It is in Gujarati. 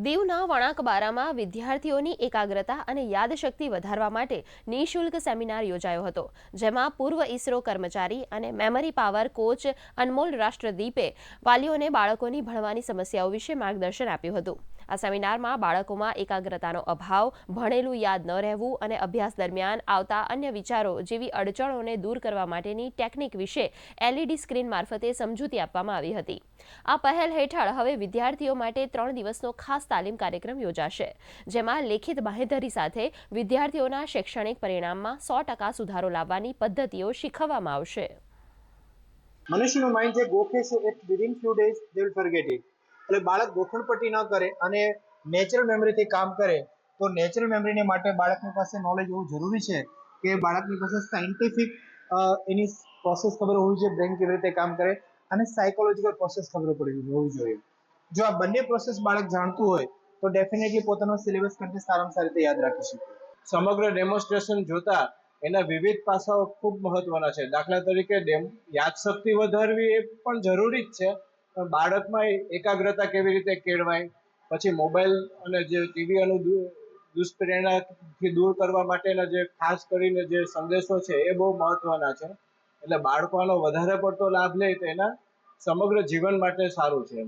દીવના વણાકબારામાં વિદ્યાર્થીઓની એકાગ્રતા અને યાદશક્તિ વધારવા માટે નિઃશુલ્ક સેમિનાર યોજાયો હતો, જેમાં પૂર્વ ઇસરો કર્મચારી અને મેમરી પાવર કોચ અનમોલ રાષ્ટ્રદીપે વાલીઓને બાળકોની ભણવાની સમસ્યાઓ વિશે માર્ગદર્શન આપ્યું હતું। આ સેમિનારમાં બાળકોમાં એકાગ્રતાનો અભાવ, ભણેલું યાદ ન રહેવું અને અભ્યાસ દરમિયાન આવતા અન્ય વિચારો જેવી અડચણોને દૂર કરવા માટેની ટેકનિક વિશે LED સ્ક્રીન મારફતે સમજૂતી આપવામાં આવી હતી। આ પહેલ હેઠળ હવે વિદ્યાર્થીઓ માટે 3 દિવસનો ખાસ તાલીમ કાર્યક્રમ યોજાશે, જેમાં લેખિત બાહેધરી સાથે વિદ્યાર્થીઓના શૈક્ષણિક પરિણામમાં 100% સુધારો લાવવાની પદ્ધતિઓ શીખવવામાં આવશે। મનુષ્યનું માઇન્ડ જે ગોખે છે it within few days they will forget it। એટલે બાળક ગોખણપટ્ટી ન કરે અને નેચરલ મેમરીથી કામ કરે તો નેચરલ મેમરીને માટે બાળકની પાસે નોલેજ હોવું જરૂરી છે કે બાળકની પાસે સાયન્ટિફિક એની પ્રોસેસ ખબર હોવી જોઈએ, બ્રેન કેવી રીતે કામ કરે અને સાયકોલોજીકલ પ્રોસેસ ખબર હોવી જોઈએ। જો આ બંને પ્રોસેસ બાળક જાણતું હોય તો ડેફિનેટલી પોતાનો સિલેબસ કંઈ સારામાં સારી રીતે યાદ રાખી શકે। સમગ્ર ડેમોન્સ્ટ્રેશન જોતા એના વિવિધ પાસાઓ ખૂબ મહત્વના છે। દાખલા તરીકે યાદશક્તિ વધારવી એ પણ જરૂરી જ છે, પણ બાળકમાં એકાગ્રતા કેવી રીતે કેળવાય, પછી મોબાઈલ અને જે ટીવી અને દુષ્પ્રેરણાથી દૂર કરવા માટેના જે ખાસ કરીને જે સંદેશો છે એ બહુ મહત્વના છે। એટલે બાળકોનો વધારે પડતો લાભ લે તો એના સમગ્ર જીવન માટે સારું છે।